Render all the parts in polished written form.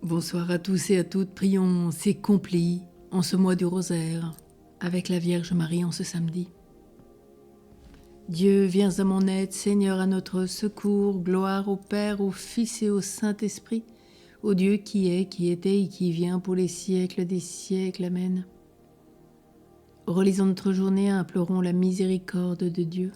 Bonsoir à tous et à toutes, prions ces complis en ce mois du rosaire, avec la Vierge Marie en ce samedi. Dieu, viens à mon aide, Seigneur, à notre secours, gloire au Père, au Fils et au Saint-Esprit, au Dieu qui est, qui était et qui vient pour les siècles des siècles. Amen. Relisons notre journée et implorons la miséricorde de Dieu.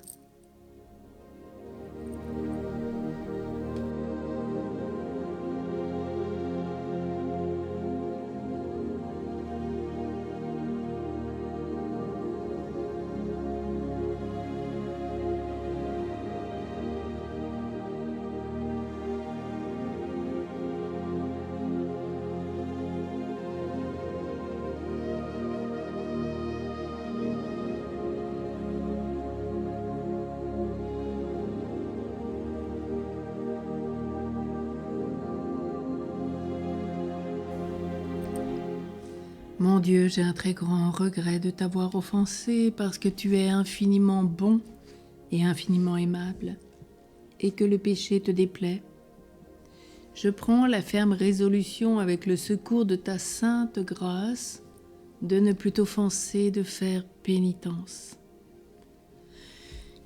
Mon Dieu, j'ai un très grand regret de t'avoir offensé parce que tu es infiniment bon et infiniment aimable et que le péché te déplaît. Je prends la ferme résolution avec le secours de ta sainte grâce de ne plus t'offenser, de faire pénitence.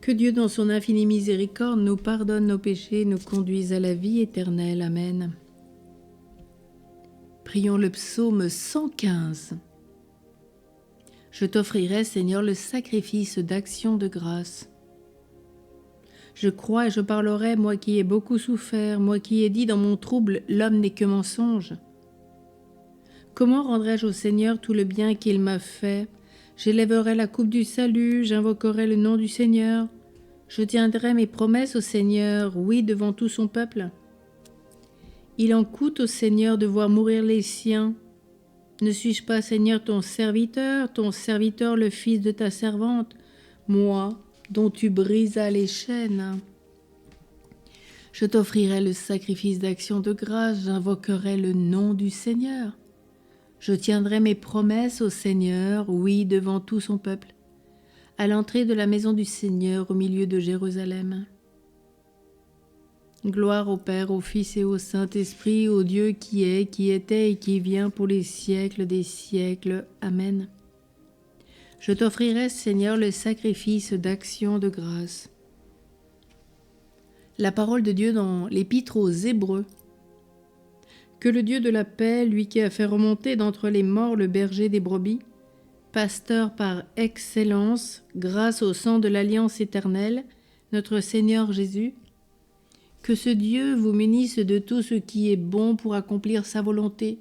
Que Dieu dans son infinie miséricorde nous pardonne nos péchés et nous conduise à la vie éternelle. Amen. Prions le psaume 115. Je t'offrirai, Seigneur, le sacrifice d'action de grâce. Je crois et je parlerai, moi qui ai beaucoup souffert, moi qui ai dit dans mon trouble, l'homme n'est que mensonge. Comment rendrai-je au Seigneur tout le bien qu'il m'a fait? J'élèverai la coupe du salut, j'invoquerai le nom du Seigneur. Je tiendrai mes promesses au Seigneur, oui, devant tout son peuple. Il en coûte au Seigneur de voir mourir les siens. Ne suis-je pas, Seigneur, ton serviteur le fils de ta servante, moi, dont tu brisas les chaînes? Je t'offrirai le sacrifice d'action de grâce, j'invoquerai le nom du Seigneur. Je tiendrai mes promesses au Seigneur, oui, devant tout son peuple, à l'entrée de la maison du Seigneur au milieu de Jérusalem. Gloire au Père, au Fils et au Saint-Esprit, au Dieu qui est, qui était et qui vient pour les siècles des siècles. Amen. Je t'offrirai, Seigneur, le sacrifice d'action de grâce. La parole de Dieu dans l'Épître aux Hébreux. Que le Dieu de la paix, lui qui a fait remonter d'entre les morts le berger des brebis, pasteur par excellence, grâce au sang de l'alliance éternelle, notre Seigneur Jésus, que ce Dieu vous munisse de tout ce qui est bon pour accomplir sa volonté,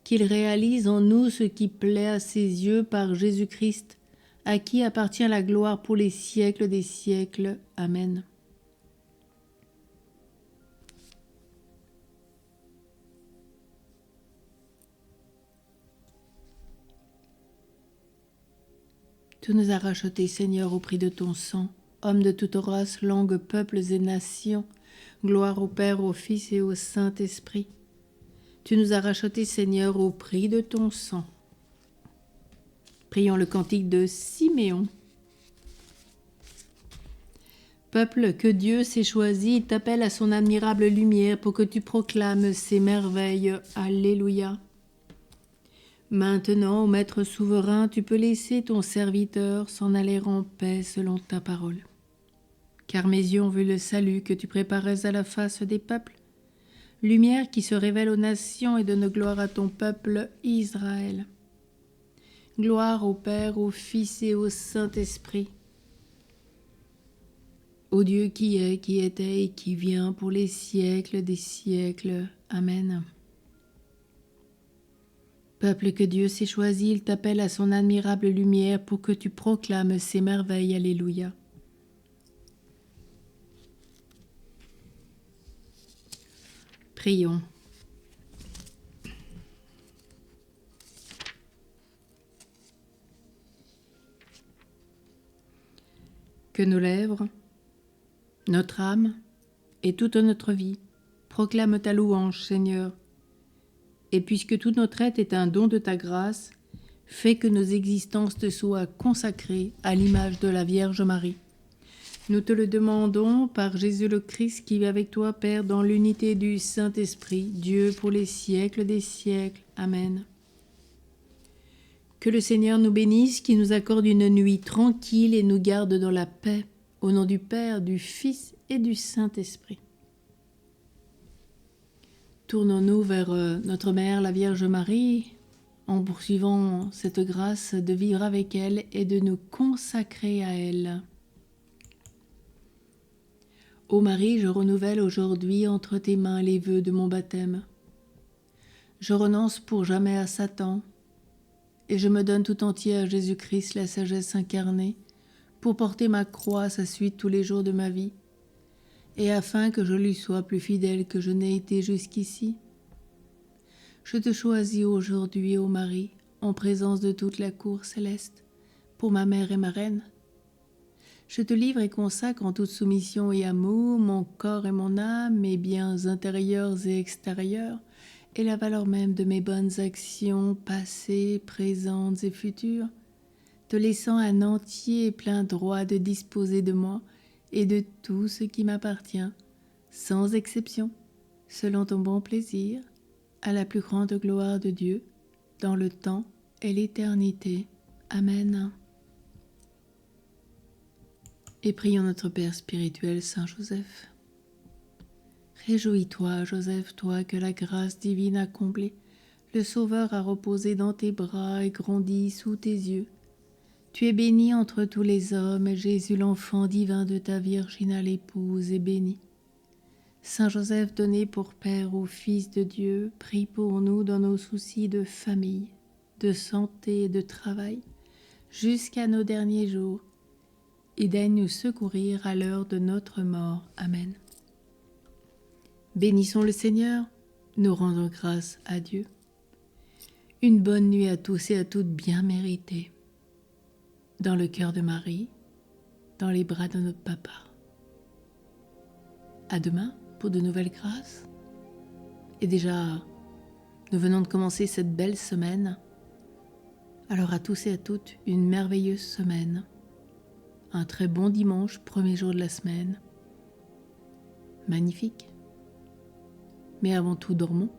qu'il réalise en nous ce qui plaît à ses yeux par Jésus-Christ, à qui appartient la gloire pour les siècles des siècles. Amen. Tu nous as rachetés, Seigneur, au prix de ton sang, hommes de toute race, langues, peuples et nations. Gloire au Père, au Fils et au Saint-Esprit. Tu nous as rachetés, Seigneur, au prix de ton sang. Prions le cantique de Siméon. Peuple que Dieu s'est choisi, t'appelle à son admirable lumière pour que tu proclames ses merveilles. Alléluia. Maintenant, ô Maître souverain, tu peux laisser ton serviteur s'en aller en paix selon ta parole. Car mes yeux ont vu le salut que tu préparais à la face des peuples, lumière qui se révèle aux nations et donne gloire à ton peuple Israël. Gloire au Père, au Fils et au Saint-Esprit, au Dieu qui est, qui était et qui vient pour les siècles des siècles. Amen. Peuple que Dieu s'est choisi, il t'appelle à son admirable lumière pour que tu proclames ses merveilles. Alléluia. Prions. Que nos lèvres, notre âme et toute notre vie proclament ta louange, Seigneur. Et puisque tout notre être est un don de ta grâce, fais que nos existences te soient consacrées à l'image de la Vierge Marie. Nous te le demandons par Jésus le Christ qui vit avec toi, Père, dans l'unité du Saint-Esprit, Dieu pour les siècles des siècles. Amen. Que le Seigneur nous bénisse, qui nous accorde une nuit tranquille et nous garde dans la paix, au nom du Père, du Fils et du Saint-Esprit. Tournons-nous vers notre Mère, la Vierge Marie, en poursuivant cette grâce de vivre avec elle et de nous consacrer à elle. Ô Marie, je renouvelle aujourd'hui entre tes mains les vœux de mon baptême. Je renonce pour jamais à Satan, et je me donne tout entier à Jésus-Christ, la sagesse incarnée, pour porter ma croix à sa suite tous les jours de ma vie, et afin que je lui sois plus fidèle que je n'ai été jusqu'ici. Je te choisis aujourd'hui, ô Marie, en présence de toute la cour céleste, pour ma mère et ma reine. Je te livre et consacre en toute soumission et amour mon corps et mon âme, mes biens intérieurs et extérieurs, et la valeur même de mes bonnes actions passées, présentes et futures, te laissant un entier et plein droit de disposer de moi et de tout ce qui m'appartient, sans exception, selon ton bon plaisir, à la plus grande gloire de Dieu, dans le temps et l'éternité. Amen. Et prions notre Père spirituel, Saint Joseph. Réjouis-toi, Joseph, toi que la grâce divine a comblé, le Sauveur a reposé dans tes bras et grandi sous tes yeux. Tu es béni entre tous les hommes, et Jésus, l'enfant divin de ta virginale épouse, est béni. Saint Joseph, donné pour Père au Fils de Dieu, prie pour nous dans nos soucis de famille, de santé et de travail, jusqu'à nos derniers jours, et daigne nous secourir à l'heure de notre mort. Amen. Bénissons le Seigneur, nous rendons grâce à Dieu. Une bonne nuit à tous et à toutes bien méritée. Dans le cœur de Marie, dans les bras de notre Papa. À demain pour de nouvelles grâces. Et déjà, nous venons de commencer cette belle semaine. Alors à tous et à toutes, une merveilleuse semaine. Un très bon dimanche, premier jour de la semaine. Magnifique. Mais avant tout, dormons.